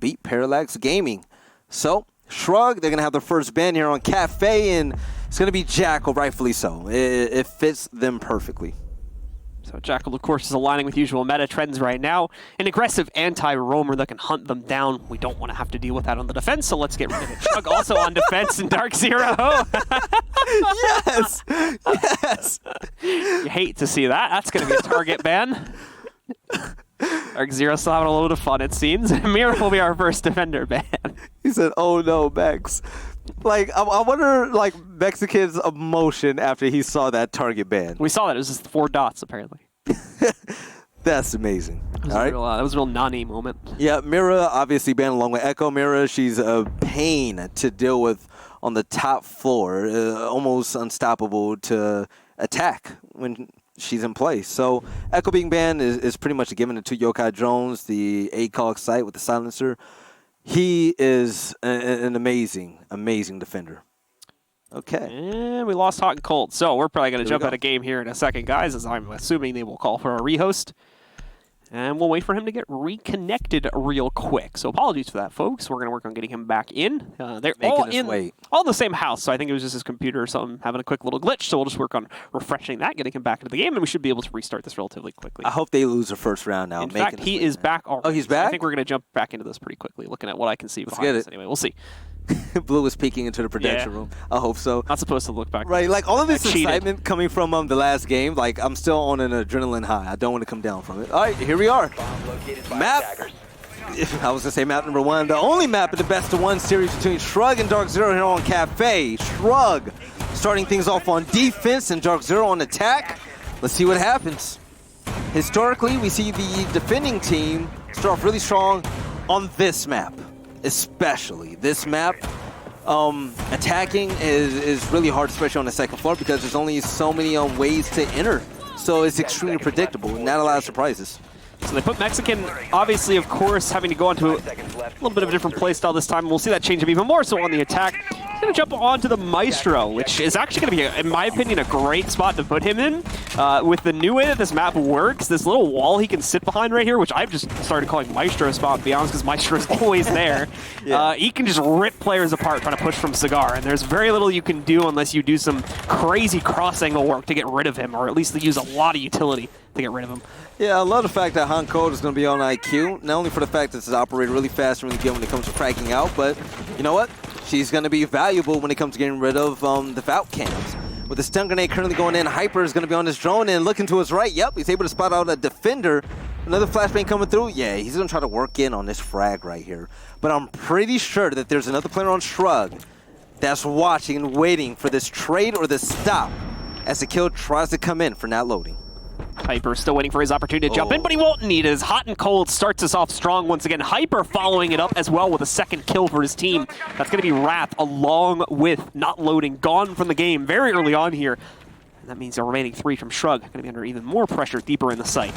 beat Parallax Gaming. So, Shrug, they're going to have their first ban here on Cafe, and it's going to be Jackal, rightfully so. It fits them perfectly. So Jackal, of course, is aligning with usual meta trends right now. An aggressive anti-roamer that can hunt them down. We don't want to have to deal with that on the defense, so let's get rid of it. Shrug also on defense in DarkZero. Yes! Yes! You hate to see that. That's going to be a target ban. DarkZero still having a little bit of fun, it seems. Mira will be our first defender ban. He said, oh no, Max. Like, I wonder, like, Mexican's emotion after he saw that target ban. We saw that. It was just 4 dots, apparently. That's amazing. All right. That was a real Nani moment. Yeah, Mira obviously banned along with Echo. Mira, she's a pain to deal with on the top floor. Almost unstoppable to attack when she's in place. So Echo being banned is pretty much a given to Yokai Jones, the ACOG site with the silencer. He is an amazing, amazing defender. Okay. And we lost Hot and Cold. So we're probably going to jump out of game here in a second, guys, as I'm assuming they will call for a rehost. And we'll wait for him to get reconnected real quick. So apologies for that, folks. We're going to work on getting him back in. They're all in the same house, so I think it was just his computer or something having a quick little glitch. So we'll just work on refreshing that, getting him back into the game, and we should be able to restart this relatively quickly. I hope they lose the first round now. In fact, he is back already. Oh, he's back? So I think we're going to jump back into this pretty quickly, looking at what I can see behind us. Anyway, we'll see. Blue is peeking into the production room. I hope so. Not supposed to look back. Right, like all of this excitement coming from the last game, like I'm still on an adrenaline high. I don't want to come down from it. All right, here we are. Map. I was going to say map number 1. The only map in the best of 1 series between Shrug and DarkZero here on Cafe. Shrug starting things off on defense and DarkZero on attack. Let's see what happens. Historically, we see the defending team start off really strong on this map. Especially this map, attacking is really hard, especially on the second floor, because there's only so many ways to enter. So it's extremely predictable, not a lot of surprises. So they put Mexican, obviously, of course, having to go into a little bit of a different playstyle this time. We'll see that change up even more so on the attack. He's going to jump onto the Maestro, which is actually going to be, in my opinion, a great spot to put him in. With the new way that this map works, this little wall he can sit behind right here, which I've just started calling Maestro spot, to be honest, because Maestro's always there. He can just rip players apart trying to push from Cigar, and there's very little you can do unless you do some crazy cross-angle work to get rid of him, or at least use a lot of utility to get rid of him. Yeah, I love the fact that Han Code is going to be on IQ, not only for the fact that it's operated really fast and really good when it comes to fracking out, but you know what? She's going to be valuable when it comes to getting rid of the Valk cams. With the stun grenade currently going in, Hyper is going to be on this drone and looking to his right. Yep, he's able to spot out a defender. Another flashbang coming through. Yeah, he's going to try to work in on this frag right here. But I'm pretty sure that there's another player on Shrug that's watching and waiting for this trade or this stop as the kill tries to come in for not loading. Hyper still waiting for his opportunity to jump in, but he won't need it as Hot and Cold starts us off strong once again. Hyper following it up as well with a second kill for his team. That's going to be Wrath along with not loading, gone from the game very early on here. And that means the remaining 3 from Shrug going to be under even more pressure deeper in the site.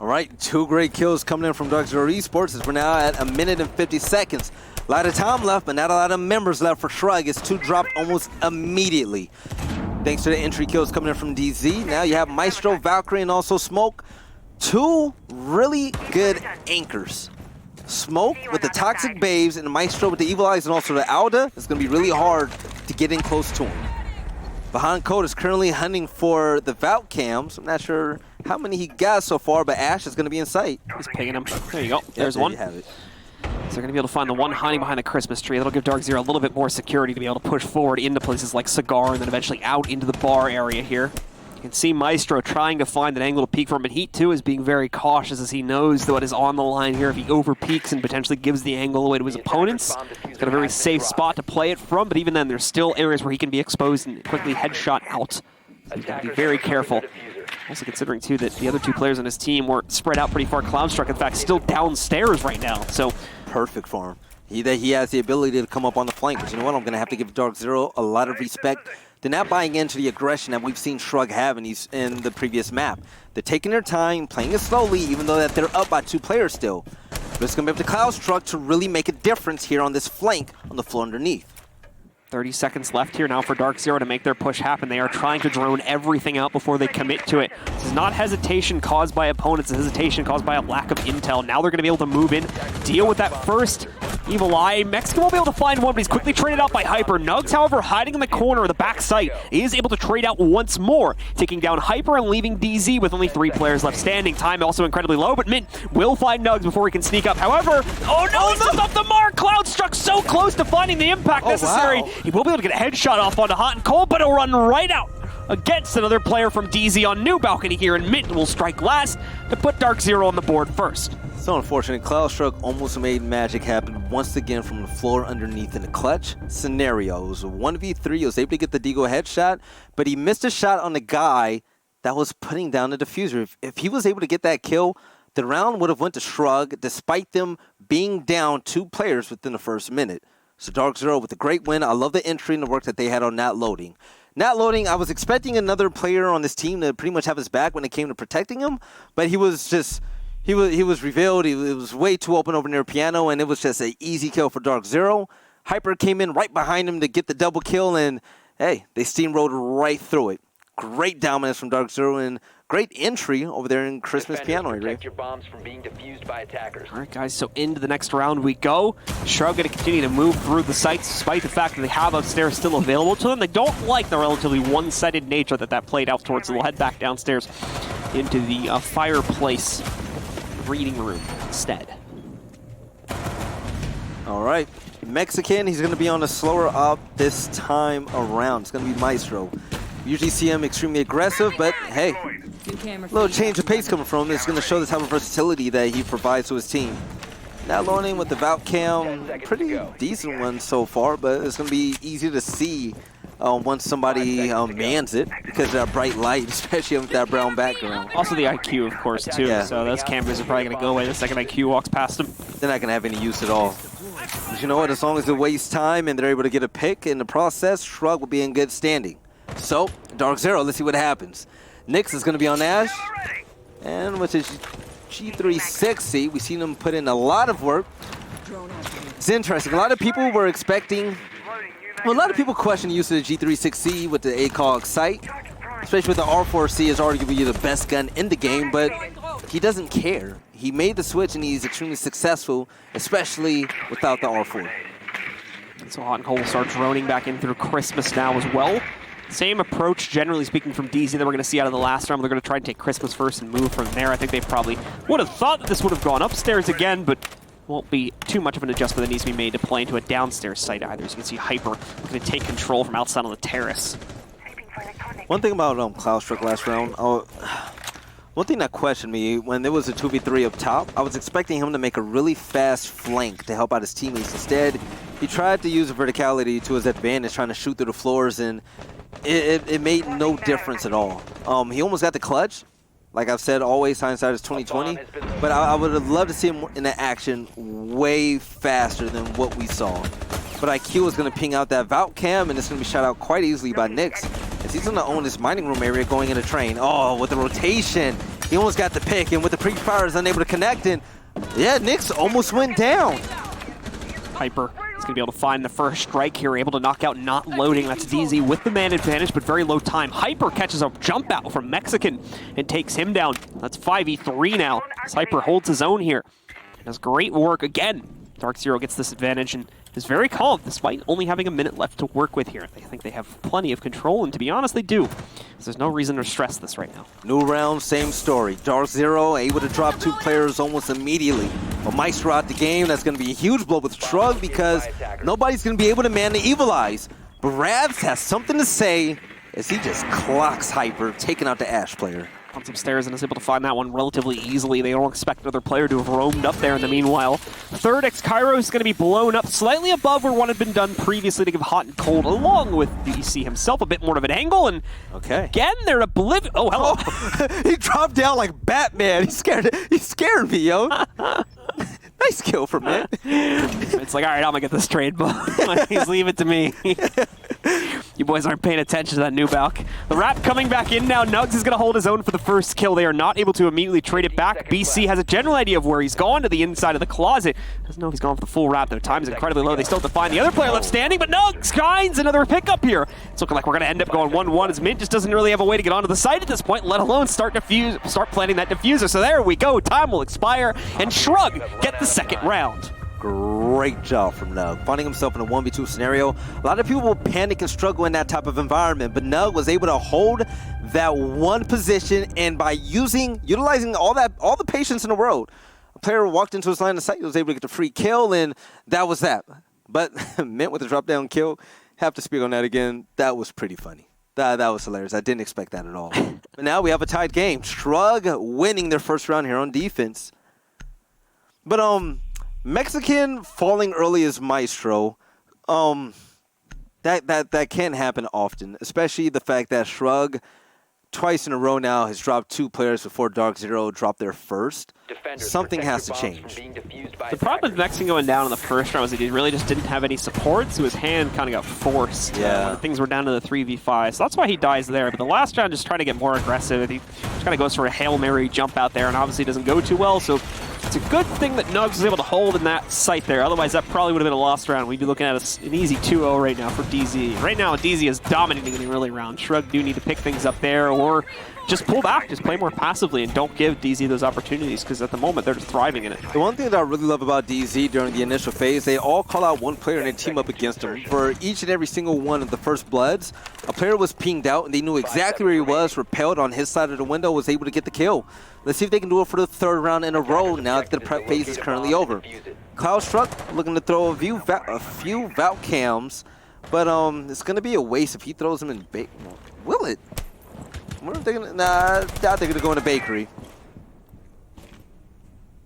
All right, 2 great kills coming in from DarkZero Esports as we're now at 1 minute and 50 seconds. A lot of time left, but not a lot of members left for Shrug. It's 2 dropped almost immediately. Thanks to the entry kills coming in from DZ. Now you have Maestro, Valkyrie, and also Smoke. 2 really good anchors. Smoke with the Toxic Babes and Maestro with the Evil Eyes and also the Alda. It's going to be really hard to get in close to him. Behind Code is currently hunting for the Valk cams. I'm not sure how many he got so far, but Ash is going to be in sight. He's pinging him. There you go. There's one. You have it. So they're going to be able to find the one hiding behind the Christmas tree. That'll give DarkZero a little bit more security to be able to push forward into places like Cigar and then eventually out into the bar area here. You can see Maestro trying to find an angle to peek from, but Heat 2 is being very cautious as he knows what is on the line here. If he over-peeks and potentially gives the angle away to his opponents, he's got a very safe spot to play it from, but even then there's still areas where he can be exposed and quickly headshot out. So he's got to be very careful. Also considering, too, that the other 2 players on his team were spread out pretty far. Cloudstruck, in fact, still downstairs right now. So perfect for him. He has the ability to come up on the flank, but you know what? I'm going to have to give DarkZero a lot of respect. They're not buying into the aggression that we've seen Shrug have in the previous map. They're taking their time, playing it slowly, even though that they're up by 2 players still. But it's going to be up to Cloudstruck to really make a difference here on this flank on the floor underneath. 30 seconds left here now for DarkZero to make their push happen. They are trying to drone everything out before they commit to it. This is not hesitation caused by opponents, it's hesitation caused by a lack of intel. Now they're going to be able to move in, deal with that first Evil Eye. Mexican won't be able to find one, but he's quickly traded out by Hyper. Nugs, however, hiding in the corner of the back site, is able to trade out once more, taking down Hyper and leaving DZ with only 3 players left standing. Time also incredibly low, but Mint will find Nugs before he can sneak up. However, oh no, he missed off the mark! Cloud struck so close to finding the impact necessary. Wow. He will be able to get a headshot off onto Hot and Cold, but he'll run right out against another player from DZ on new balcony here, and Mint will strike last to put DarkZero on the board first. So unfortunate, Shrug almost made magic happen once again from the floor underneath in a clutch scenario. It was a 1v3, he was able to get the Deagle headshot, but he missed a shot on the guy that was putting down the diffuser. If he was able to get that kill, the round would have went to Shrug, despite them being down 2 players within the first minute. So DarkZero with a great win. I love the entry and the work that they had on Nat Loading. Nat Loading, I was expecting another player on this team to pretty much have his back when it came to protecting him, but he was just, he was revealed. It was way too open over near Piano, and it was just an easy kill for DarkZero. Hyper came in right behind him to get the double kill, and hey, they steamrolled right through it. Great dominance from DarkZero, and great entry over there in Christmas Piano. Protect your bombs from being defused by attackers. All right, guys, so into the next round we go. Shrug going to continue to move through the sites despite the fact that they have upstairs still available to them. They don't like the relatively one-sided nature that played out towards, so they'll head back downstairs into the fireplace reading room instead. All right, Mexican, he's going to be on a slower up this time around. It's going to be Maestro. Usually see him extremely aggressive, but hey, a little change of pace coming from him. It's going to show the type of versatility that he provides to his team. Now loading with the Valk Cam, pretty decent one so far, but it's going to be easy to see once somebody mans it because of that bright light, especially with that brown background. Also the IQ, of course, too. Yeah. So those cameras are probably going to go away the second IQ walks past them. They're not going to have any use at all. But you know what? As long as they waste time and they're able to get a pick in the process, Shrug will be in good standing. So, DarkZero, let's see what happens. Nyx is going to be on Ash, and with his G360, we've seen him put in a lot of work. It's interesting. A lot of people were expecting, well, a lot of people question the use of the G360 with the ACOG sight, especially with the R4C is arguably the best gun in the game, but he doesn't care. He made the switch, and he's extremely successful, especially without the R4. So Hot and Cold will start droning back in through Christmas now as well. Same approach, generally speaking, from DZ that we're going to see out of the last round. They're going to try and take Christmas first and move from there. I think they probably would have thought that this would have gone upstairs again, but won't be too much of an adjustment that needs to be made to play into a downstairs site either. As you can see, Hyper looking to take control from outside on the terrace. One thing about Shrug last round, one thing that questioned me when there was a 2v3 up top, I was expecting him to make a really fast flank to help out his teammates. Instead, he tried to use verticality to his advantage, trying to shoot through the floors, and it made no difference at all. He almost got the clutch. Like I've said, always hindsight is 20/20. But I would have loved to see him in the action way faster than what we saw. But IQ is going to ping out that Valk Cam, and it's going to be shot out quite easily by Nyx, as he's going to own this mining room area going in a train. Oh, with the rotation, he almost got the pick, and with the pre-fire is unable to connect, and yeah, Nyx almost went down. Hyper is going to be able to find the first strike here, able to knock out Not Loading. That's DZ with the man advantage, but very low time. Hyper catches a jump out from Mexican and takes him down. That's 5v3 now, as Hyper holds his own here. Does great work again. DarkZero gets this advantage and is very calm despite only having a minute left to work with here. They think they have plenty of control, and to be honest, they do. There's no reason to stress this right now. New round, same story. DarkZero able to drop 2 players almost immediately. But Maestro out the game, that's going to be a huge blow with Shrug because nobody's going to be able to man the Evil Eyes. But Ravs has something to say as he just clocks Hyper, taking out the Ash player. Comes upstairs and is able to find that one relatively easily. They don't expect another player to have roamed up there in the meanwhile. Third X-Cairo is going to be blown up slightly above where one had been done previously to give Hot and Cold, along with DC himself, a bit more of an angle. And again, they're oblivious. Oh, hello. Oh, he dropped down like Batman. He scared me, yo. Nice kill from it. It's like, all right, I'm going to get this trade, but please leave it to me. You boys aren't paying attention to that new balk. The Wrap coming back in now. Nugs is going to hold his own for the first kill. They are not able to immediately trade it back. BC has a general idea of where he's gone, to the inside of the closet. Doesn't know if he's gone for the full Wrap. Their time is incredibly low. They still have to find the other player left standing, but Nugs finds another pickup here. It's looking like we're going to end up going 1-1 as Mint just doesn't really have a way to get onto the site at this point, let alone start planting that diffuser. So there we go. Time will expire, and Shrug get the second round. Great job from Nug. Finding himself in a 1v2 scenario. A lot of people will panic and struggle in that type of environment, but Nug was able to hold that one position, and by utilizing all the patience in the world, a player walked into his line of sight, was able to get the free kill, and that was that. But Mint with a drop down kill, have to speak on that again. That was pretty funny. That was hilarious. I didn't expect that at all. But now we have a tied game. Shrug winning their first round here on defense. But Mexican falling early as Maestro, that can't happen often, especially the fact that Shrug twice in a row now has dropped 2 players before DarkZero dropped their first. Something has to change. The problem with Mexican going down in the first round was that he really just didn't have any support, so his hand kind of got forced. Yeah. Things were down to the 3v5, so that's why he dies there. But the last round, just trying to get more aggressive. He just kind of goes for a Hail Mary jump out there, and obviously doesn't go too well, so it's a good thing that Nugs was able to hold in that site there. Otherwise, that probably would have been a lost round. We'd be looking at an easy 2-0 right now for DZ. Right now, DZ is dominating in the early round. Shrug do need to pick things up there, or just pull back, just play more passively, and don't give DZ those opportunities, because at the moment, they're just thriving in it. The one thing that I really love about DZ during the initial phase, they all call out one player and they team up against him. For each and every single one of the first bloods, a player was pinged out, and they knew exactly where he was, repelled on his side of the window, was able to get the kill. Let's see if they can do it for the 3rd round in a row now that the prep phase is currently over. Cloud Shrug looking to throw a few Valk cams, but it's going to be a waste if he throws them in bait. Will it? What are they gonna? Nah, I doubt they're gonna go in a bakery.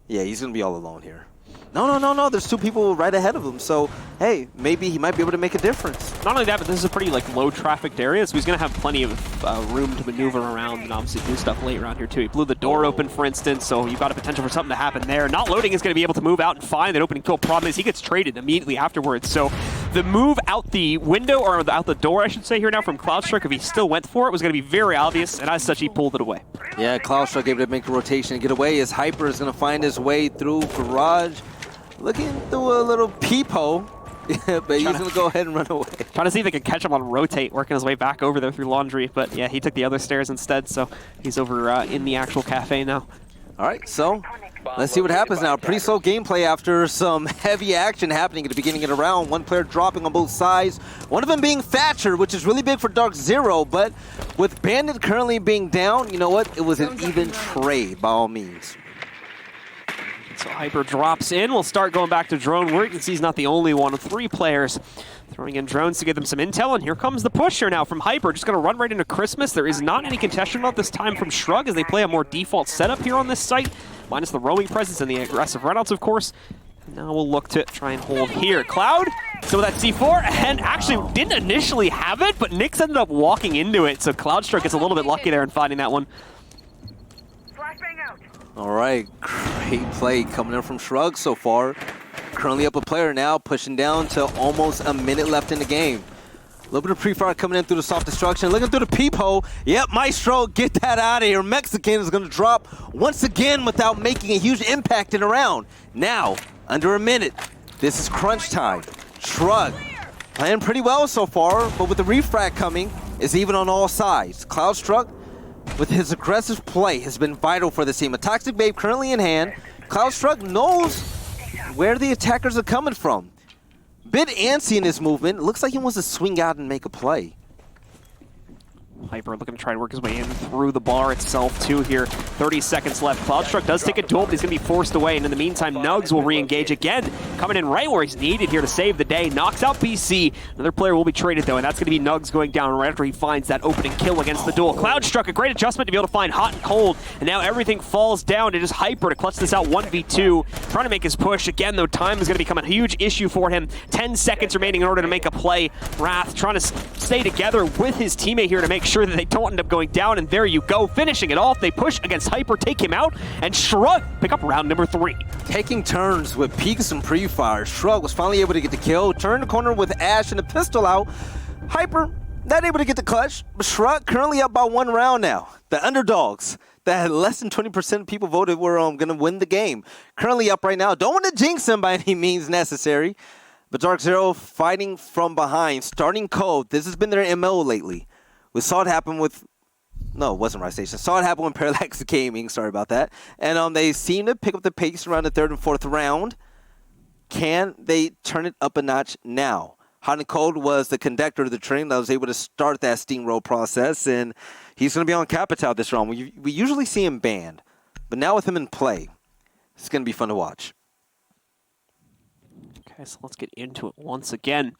Yeah, he's gonna be all alone here. No. There's 2 people right ahead of him. So, hey, maybe he might be able to make a difference. Not only that, but this is a pretty low trafficked area, so he's going to have plenty of room to maneuver around and obviously do stuff late around here too. He blew the door open, for instance, so you've got a potential for something to happen there. Not loading is going to be able to move out and find that opening kill. Problem is he gets traded immediately afterwards. So the move out the window, or out the door, I should say here now, from CloudStrike, if he still went for it, was going to be very obvious, and as such, he pulled it away. Yeah, CloudStrike able to make the rotation and get away. As Hyper is going to find his way through Garage. Looking through a little peephole, but he's going to go ahead and run away. Trying to see if they can catch him on rotate, working his way back over there through Laundry. But yeah, he took the other stairs instead, so he's over in the actual cafe now. All right, so let's see what happens now. Pretty slow gameplay after some heavy action happening at the beginning of the round. One player dropping on both sides. One of them being Thatcher, which is really big for DarkZero, but with Bandit currently being down, you know what? It was an even trade by all means. So Hyper drops in. We'll start going back to drone work. You can see he's not the only one of 3 players throwing in drones to give them some intel. And here comes the push here now from Hyper. Just going to run right into Christmas. There is not any contention about this time from Shrug as they play a more default setup here on this site, minus the roaming presence and the aggressive runouts, of course. And now we'll look to try and hold here. Cloud, so that C4, and actually didn't initially have it, but Nyx ended up walking into it. So CloudStrike gets a little bit lucky there in finding that one. All right, great play coming in from Shrug so far. Currently up a player now, pushing down to almost a minute left in the game. A little bit of pre-fire coming in through the soft destruction, looking through the peephole. Yep, Maestro, get that out of here. Mexican is going to drop once again without making a huge impact in a round. Now, under a minute, this is crunch time. Shrug playing pretty well so far, but with the refract coming, it's even on all sides. CloudStrike, with his aggressive play, has been vital for this team. A Toxic Babe currently in hand. CloudStrike knows where the attackers are coming from. Bit antsy in his movement. Looks like he wants to swing out and make a play. Hyper looking to try and work his way in through the bar itself too here. 30 seconds left. CloudStrike does take a duel, but he's going to be forced away. And in the meantime, Nugs will re-engage again. Coming in right where he's needed here to save the day. Knocks out BC. Another player will be traded though, and that's going to be Nugs going down right after he finds that opening kill against the duel. CloudStrike, a great adjustment to be able to find hot and cold. And now everything falls down to just Hyper to clutch this out 1v2. Trying to make his push. Again though, time is going to become a huge issue for him. 10 seconds remaining in order to make a play. Wrath trying to stay together with his teammate here to make sure that they don't end up going down, and there you go, finishing it off. They push against Hyper, take him out, and Shrug pick up round number 3. Taking turns with peeks and pre-fire, Shrug was finally able to get the kill, turned the corner with Ash and a pistol out. Hyper Not able to get the clutch, but Shrug currently up by 1 round now. The underdogs that had less than 20% of people voted were going to win the game. Currently up right now. Don't want to jinx them by any means necessary. But DarkZero fighting from behind, starting cold. This has been their MO lately. We saw it happen with... No, it wasn't Rice Station. Saw it happen with Parallax Gaming. Sorry about that. And they seem to pick up the pace around the 3rd and 4th round. Can they turn it up a notch now? Hot and Cold was the conductor of the train that was able to start that steamroll process, and he's going to be on Capital this round. We usually see him banned, but now with him in play, it's going to be fun to watch. Okay, so let's get into it once again.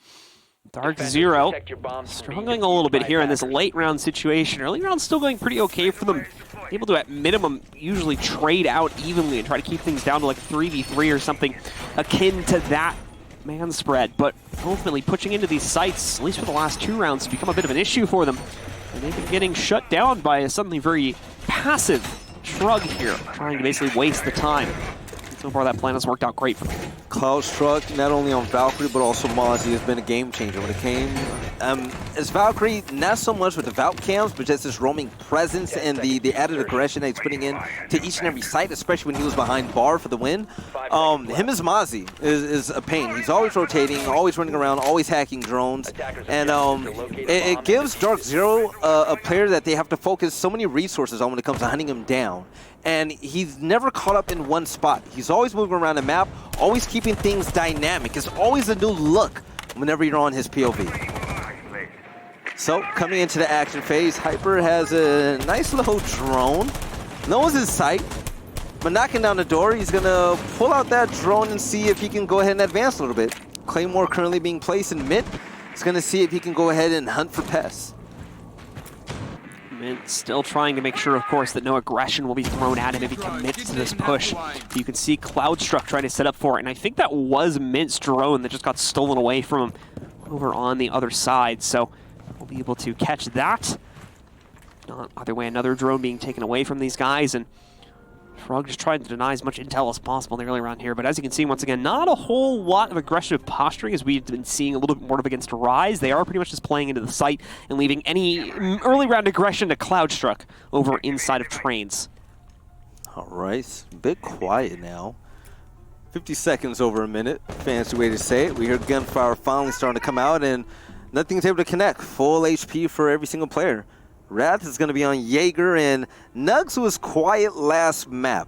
DarkZero struggling a little bit here in this late round situation. Early round still going pretty okay for them. Able to, at minimum, usually trade out evenly and try to keep things down to like 3v3 or something akin to that man spread. But ultimately, pushing into these sites, at least for the last 2 rounds, has become a bit of an issue for them. And they've been getting shut down by something very passive Shrug here, trying to basically waste the time. So far, that plan has worked out great for them. Cloud Shrug, not only on Valkyrie, but also Mozzie, has been a game changer when it came. As Valkyrie, not so much with the Valk cams, but just his roaming presence and the added aggression that he's putting in to each and every site, especially when he was behind bar for the win. Him as Mozzie is a pain. He's always rotating, always running around, always hacking drones. And it gives DarkZero a player that they have to focus so many resources on when it comes to hunting him down. And he's never caught up in one spot. He's always moving around the map, always keeping things dynamic. It's always a new look whenever you're on his POV. So, coming into the action phase, Hyper has a nice little drone. No one's in sight, but knocking down the door, he's going to pull out that drone and see if he can go ahead and advance a little bit. Claymore currently being placed in mid. He's going to see if he can go ahead and hunt for pests. Mint still trying to make sure, of course, that no aggression will be thrown at him if he commits to this push. You can see Cloudstruck trying to set up for it, and I think that was Mint's drone that just got stolen away from him over on the other side, so we'll be able to catch that. Not either way, another drone being taken away from these guys, and Shrug just trying to deny as much intel as possible in the early round here, but as you can see, once again, not a whole lot of aggressive posturing as we've been seeing a little bit more of against Rise. They are pretty much just playing into the site and leaving any early round aggression to Cloudstruck over inside of trains. All right, a bit quiet now. 50 seconds over a minute, fancy way to say it. We hear gunfire finally starting to come out and nothing's able to connect. Full HP for every single player. Wrath is going to be on Jaeger, and Nugs, who was quiet last map,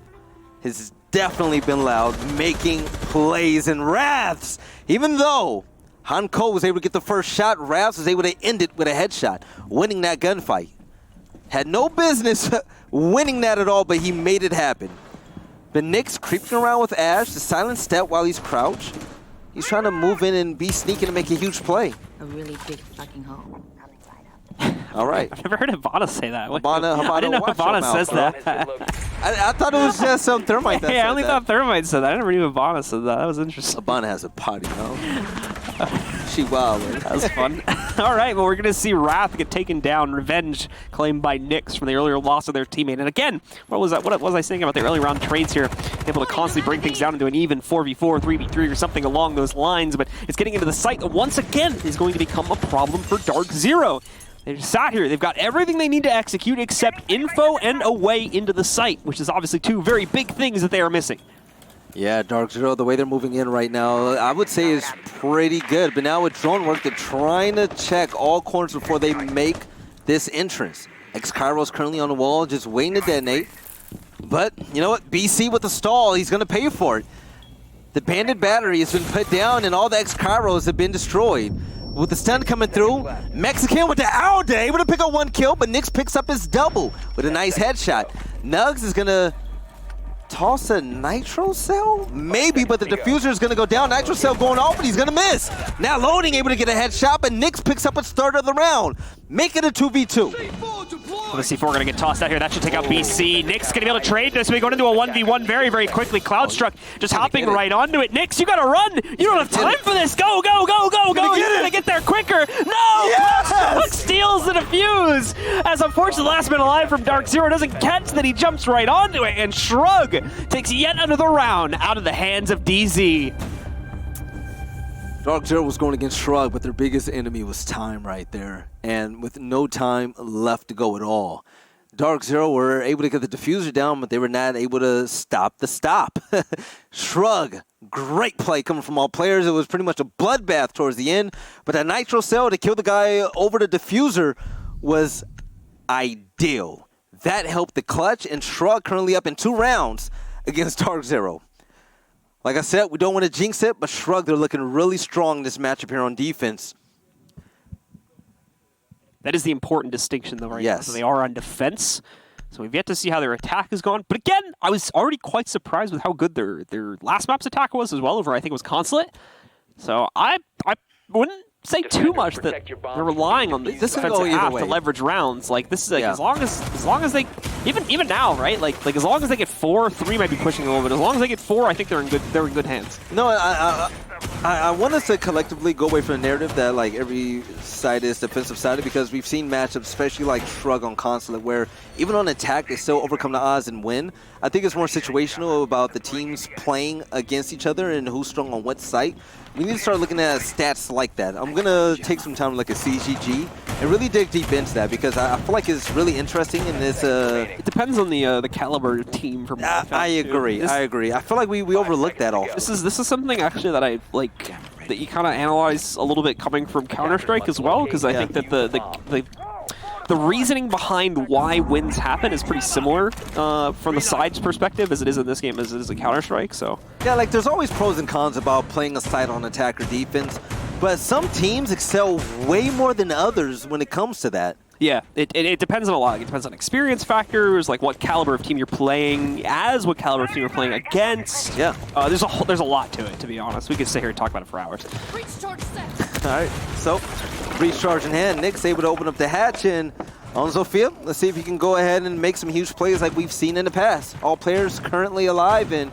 has definitely been loud, making plays. And Wraths, even though Hanko was able to get the first shot, Wraths was able to end it with a headshot, winning that gunfight. Had no business winning that at all, but he made it happen. But Nick's creeping around with Ash, the silent step while he's crouched. He's trying to move in and be sneaky to make a huge play. A really big fucking hole. All right. I've never heard Habana say that. Habana, I didn't know Habana says that. I thought it was just some Thermite that yeah, said I only that. thought Thermite said that. I never knew Habana said that. That was interesting. Habana has a potty, though. She wild. That was fun. All right, well, we're going to see Wrath get taken down. Revenge claimed by Nyx from the earlier loss of their teammate. And again, what was I saying about the early round trades here? Able to constantly bring things down into an even 4v4, 3v3, or something along those lines. But it's getting into the site that once again is going to become a problem for DarkZero. They just sat here. They've got everything they need to execute except info and a way into the site, which is obviously 2 very big things that they are missing. Yeah, DarkZero, the way they're moving in right now, I would say is pretty good. But now with drone work, they're trying to check all corners before they make this entrance. X-Kairo's currently on the wall, just waiting to detonate. But, you know what? BC with the stall, he's going to pay for it. The banded battery has been put down, and all the X-Kairos have been destroyed. With the stun coming through, Mexican with the Aude, able to pick up 1 kill, but Nyx picks up his double with a nice headshot. Nugs is going to toss a Nitro Cell? Maybe, but the diffuser is going to go down. Nitro Cell going off, but he's going to miss. Now Loading able to get a headshot, but Nyx picks up its 3rd of the round. Make it a 2v2. The C4 going to get tossed out here. That should take out BC. Nyx going to be able to trade this. We're going into a 1v1 very, very quickly. Cloudstruck just hopping right onto it. Nyx, you got to run. You don't have time for this. Go, go, go, go, go. You're going to get there quicker. No! Cloudstruck steals the defuse. As unfortunately, the last man alive from DarkZero doesn't catch that he jumps right onto it. And Shrug takes yet another round out of the hands of DZ. DarkZero was going against Shrug, but their biggest enemy was time right there. And with no time left to go at all, DarkZero were able to get the diffuser down, but they were not able to stop the stop. Shrug, great play coming from all players. It was pretty much a bloodbath towards the end, but that nitro cell to kill the guy over the diffuser was ideal. That helped the clutch, and Shrug currently up in 2 rounds against DarkZero. Like I said, we don't want to jinx it, but Shrug, they're looking really strong in this matchup here on defense. That is the important distinction, though, right? Yes. So they are on defense. So we've yet to see how their attack has gone. But again, I was already quite surprised with how good their last map's attack was as well, over I think it was Consulate. So I wouldn't say too much that they're relying on the defensive half to leverage rounds. Like this is like, as long as they even now, right? Like as long as they get 4, 3 might be pushing a little bit. As long as they get 4, I think they're in good hands. No, I want us to collectively go away from the narrative that like every side is defensive sided, because we've seen matchups, especially like Shrug on Consulate, where even on attack they still overcome the odds and win. I think it's more situational about the teams playing against each other and who's strong on what site. We need to start looking at stats like that. I'm going to take some time to look at CGG and really dig deep into that, because I feel like it's really interesting, and it's it depends on the caliber of team from I agree. I feel like we overlook that often. This is something actually that I like that you kind of analyze a little bit coming from Counter-Strike as well, because I think that the reasoning behind why wins happen is pretty similar from the side's perspective as it is in this game as it is in Counter-Strike. So yeah, like there's always pros and cons about playing a side on attack or defense, but some teams excel way more than others when it comes to that. Yeah, it depends on a lot. It depends on experience factors, like what caliber of team you're playing as, what caliber of team you're playing against. Yeah. There's a lot to it, to be honest. We could sit here and talk about it for hours. Recharge set. All right, so breach charge in hand. Nick's able to open up the hatch, and on Zofia, let's see if he can go ahead and make some huge plays like we've seen in the past. All players currently alive, and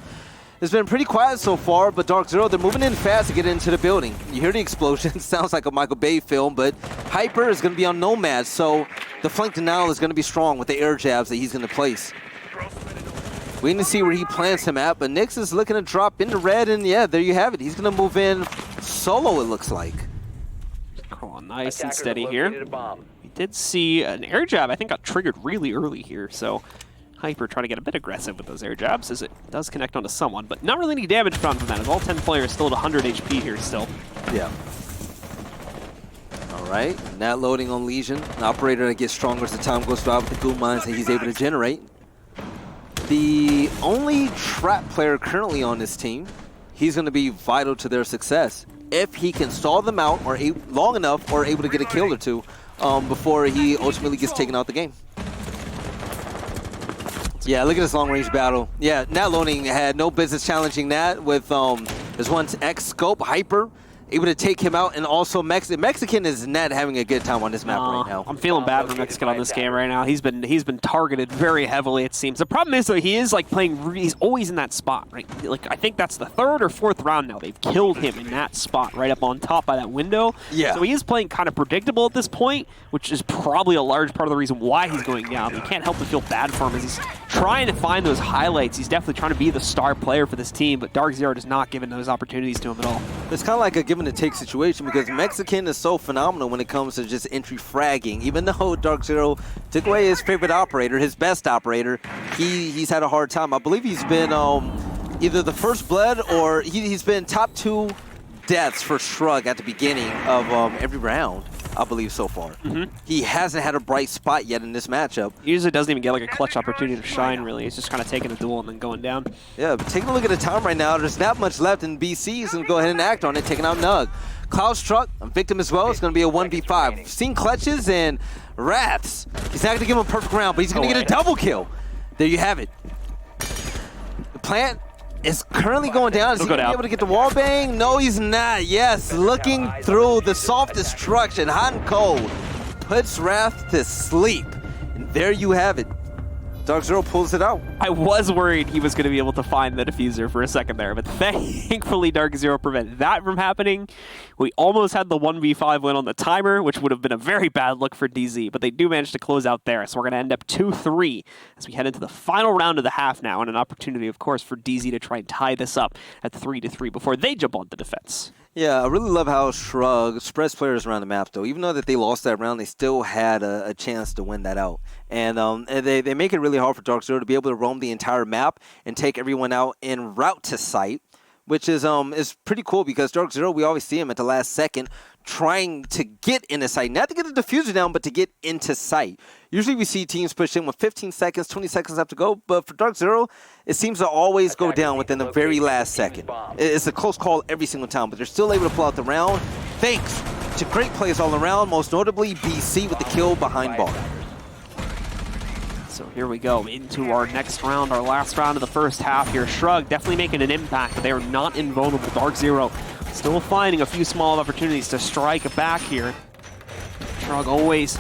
it's been pretty quiet so far, but DarkZero, they're moving in fast to get into the building. You hear the explosion. Sounds like a Michael Bay film, but Hyper is going to be on Nomad, so the flank denial is going to be strong with the air jabs that he's going to place. We need to see where he plants him at, but Nyx is looking to drop into red, and yeah, there you have it. He's going to move in solo, it looks like. Oh, nice and steady here. We did see an air jab, I think, got triggered really early here, so Hyper trying to get a bit aggressive with those air jabs as it does connect onto someone, but not really any damage found from that, as all 10 players still at 100 HP here still. Yeah. All right, not loading on Legion. An operator that gets stronger as the time goes by with the goo mines that he's able to generate. The only trap player currently on this team, he's going to be vital to their success. If he can stall them out or long enough or able to get a kill or two before he ultimately gets taken out the game. Yeah, look at this long-range battle. Yeah, Nat Loading had no business challenging that with his one's X-Scope, Hyper, able to take him out, and also Mexican is not having a good time on this map right now. I'm feeling bad for Mexican on this game right now. He's been targeted very heavily, it seems. The problem is, though, he is like playing, he's always in that spot, right? Like, I think that's the 3rd or 4th round now. They've killed him in that spot right up on top by that window. Yeah. So he is playing kind of predictable at this point, which is probably a large part of the reason why he's going down. You can't help but feel bad for him as he's trying to find those highlights. He's definitely trying to be the star player for this team, but DarkZero does not give those opportunities to him at all. It's kind of like a give and take situation, because Mexican is so phenomenal when it comes to just entry fragging. Even though DarkZero took away his favorite operator, his best operator, he's had a hard time. I believe he's been either the first blood or he's been top 2 deaths for Shrug at the beginning of every round, I believe, so far. He hasn't had a bright spot yet in this matchup. He usually doesn't even get like a clutch opportunity to shine, really. He's just kind of taking a duel and then going down. Yeah, but taking a look at the time right now, there's not much left in BC. He's going to go ahead and act on it, taking out Nug. Cloud Struck, a victim as well. It's going to be a 1v5. We've seen clutches and Wraths. He's not going to give him a perfect round, but he's going to get a double kill. There you have it. The plant is currently going down. Is he going to be able to get the wall bang? No, he's not. Yes, looking through the soft destruction, hot and cold, puts Wrath to sleep. And there you have it. DarkZero pulls it out. I was worried he was going to be able to find the diffuser for a second there, but thankfully DarkZero prevented that from happening. We almost had the 1v5 win on the timer, which would have been a very bad look for DZ, but they do manage to close out there. So we're going to end up 2-3 as we head into the final round of the half now, and an opportunity, of course, for DZ to try and tie this up at 3-3 before they jump on the defense. Yeah, I really love how Shrug spreads players around the map, though. Even though that they lost that round, they still had a chance to win that out. And they make it really hard for DarkZero to be able to roam the entire map and take everyone out en route to site, which is pretty cool because DarkZero, we always see him at the last second trying to get into sight. Not to get the diffuser down, but to get into sight. Usually we see teams push in with 15 seconds, 20 seconds left to go, but for DarkZero, it seems to always go down within the very last second. It's a close call every single time, but they're still able to pull out the round thanks to great plays all around, most notably BC with the kill behind bar. So here we go into our next round, our last round of the first half here. Shrug definitely making an impact, but they are not invulnerable. DarkZero still finding a few small opportunities to strike back here. Shrug always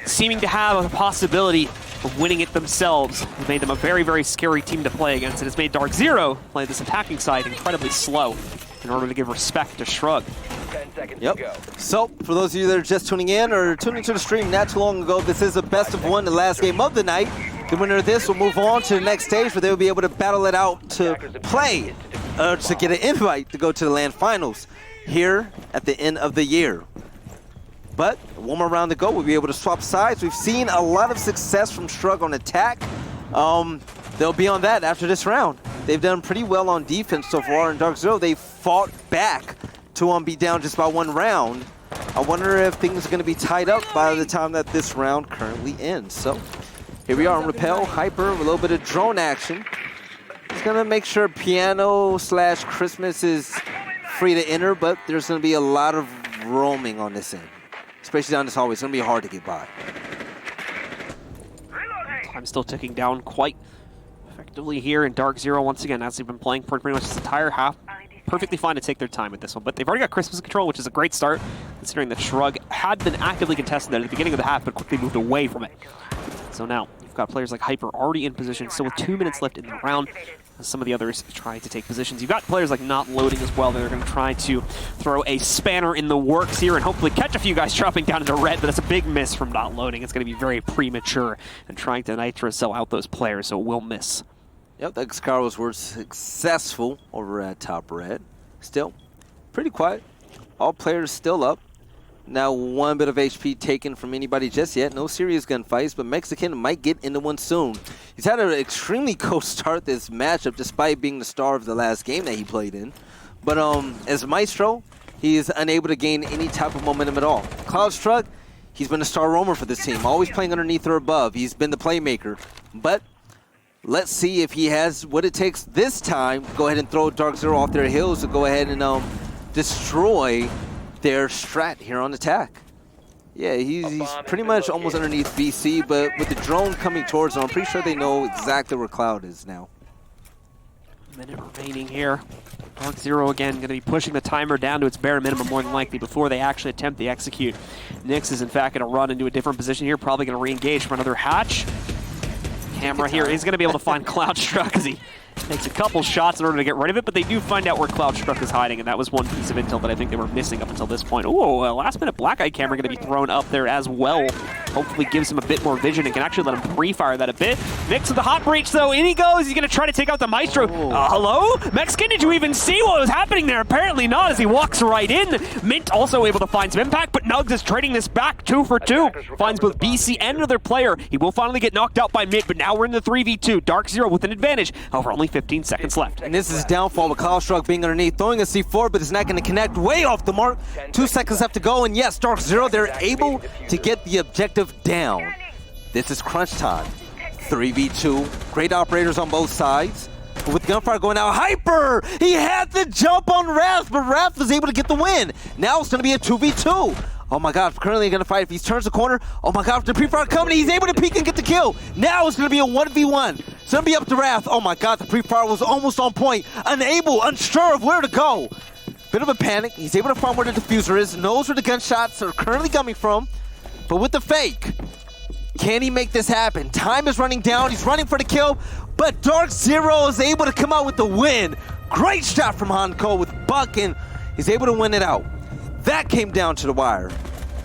seeming to have a possibility of winning it themselves. It made them a very, very scary team to play against. It has made DarkZero play this attacking side incredibly slow in order to give respect to Shrug. 10 seconds to Yep. go. So, for those of you that are just tuning in or tuning into the stream not too long ago, this is the best of one, the last game of the night. The winner of this will move on to the next stage where they will be able to battle it out to play, to get an invite to go to the LAN finals here at the end of the year. But one more round to go, we'll be able to swap sides. We've seen a lot of success from Shrug on attack. They'll be on that after this round. They've done pretty well on defense so far in DarkZero. They fought back to be down just by one round. I wonder if things are going to be tied up by the time that this round currently ends. So here we are on Repel, Hyper, with a little bit of drone action. It's going to make sure Piano/Christmas is free to enter, but there's going to be a lot of roaming on this end. Especially down this hallway, it's going to be hard to get by. Time still ticking down quite effectively here in DarkZero once again, as they've been playing pretty much this entire half. Perfectly fine to take their time with this one, but they've already got Christmas control, which is a great start, considering that Shrug had been actively contesting that at the beginning of the half, but quickly moved away from it. So now, you've got players like Hyper already in position, still with 2 minutes left in the round. Some of the others trying to take positions. You've got players like Not Loading as well that are going to try to throw a spanner in the works here and hopefully catch a few guys dropping down into red, but it's a big miss from Not Loading. It's going to be very premature and trying to Nitro sell out those players, so it will miss. Yep, the Xcaros were successful over at top red. Still, pretty quiet. All players still up. Now one bit of HP taken from anybody just yet. No serious gunfights, but Mexican might get into one soon. He's had an extremely cold start this matchup despite being the star of the last game that he played in. But as Maestro, he is unable to gain any type of momentum at all. Shrug, he's been a star roamer for this team, always playing underneath or above. He's been the playmaker. But let's see if he has what it takes this time to go ahead and throw DarkZero off their heels to go ahead and destroy their strat here on attack. Yeah, he's pretty much almost underneath BC, but with the drone coming towards them, I'm pretty sure they know exactly where Cloud is now. Minute remaining here. DarkZero again going to be pushing the timer down to its bare minimum more than likely before they actually attempt the execute. Nyx is in fact going to run into a different position here, probably going to re-engage for another hatch. Camera here is going to be able to find Cloudstruck as he takes a couple shots in order to get rid of it, but they do find out where Cloudstruck is hiding, and that was one piece of intel that I think they were missing up until this point. Ooh, a last-minute Black-Eye camera going to be thrown up there as well. Hopefully gives him a bit more vision and can actually let him pre-fire that a bit. Nyx with the hot breach, though. In he goes. He's going to try to take out the Maestro. Hello? Mexican, did you even see what was happening there? Apparently not, as he walks right in. Mint also able to find some impact, but Nugs is trading this back 2 for 2. Finds both BC and another player. He will finally get knocked out by Mint, but now we're in the 3v2. DarkZero with an advantage. However, only 15 seconds left. And this is downfall with Shrug being underneath, throwing a C4, but it's not going to connect. Way off the mark. 2 seconds left to go, and yes, DarkZero, they're able to get the objective down. This is crunch time. 3v2. Great operators on both sides. With gunfire going out, Hyper! He had the jump on Wrath, but Wrath was able to get the win. Now it's going to be a 2v2. Oh my god, currently going to fight. If he turns the corner, oh my god, the pre-fire coming, he's able to peek and get the kill. Now it's going to be a 1v1. It's going to be up to Wrath. Oh my god, the pre-fire was almost on point. Unable, unsure of where to go. Bit of a panic. He's able to find where the diffuser is, knows where the gunshots are currently coming from. But with the fake, can he make this happen? Time is running down. He's running for the kill, but DarkZero is able to come out with the win. Great shot from Hanko with Buck, and he's able to win it out. That came down to the wire.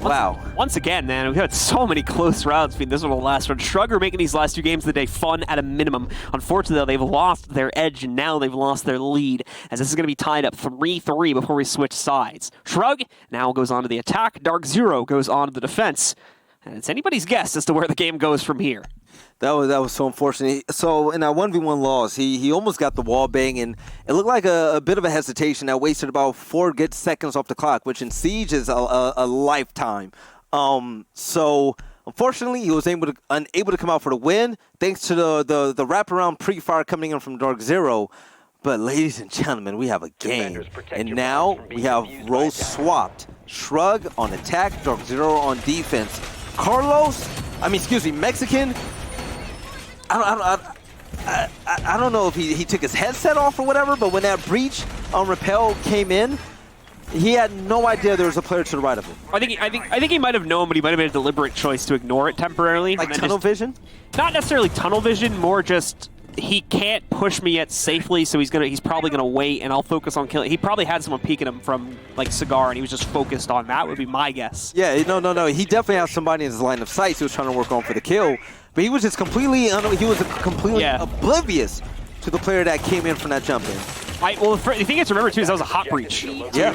Wow. Once again, man, we've had so many close rounds between this one and the last one. Shrug are making these last 2 games of the day fun at a minimum. Unfortunately, though, they've lost their edge, and now they've lost their lead, as this is going to be tied up 3-3 before we switch sides. Shrug now goes on to the attack. DarkZero goes on to the defense. And it's anybody's guess as to where the game goes from here. That was so unfortunate. So in that 1v1 loss, he almost got the wall bang, and it looked like a bit of a hesitation that wasted about 4 good seconds off the clock, which in Siege is a lifetime. So unfortunately, he was unable to come out for the win, thanks to the wraparound pre-fire coming in from DarkZero. But ladies and gentlemen, we have a game, and now we have roles swapped. Shrug on attack, DarkZero on defense. Mexican. I don't know if he took his headset off or whatever, but when that breach on Repel came in, he had no idea there was a player to the right of him. I think he might have known, but he might have made a deliberate choice to ignore it temporarily. Like tunnel vision? Not necessarily tunnel vision, more just he can't push me yet safely, so he's probably gonna wait, and I'll focus on killing. He probably had someone peeking him from like Cigar, and he was just focused on that. Would be my guess. Yeah, no. He definitely has somebody in his line of sight he was trying to work on for the kill, but he was just completely oblivious to the player that came in from that jump in. Well, the thing is to remember too is that was a hot breach. Yeah.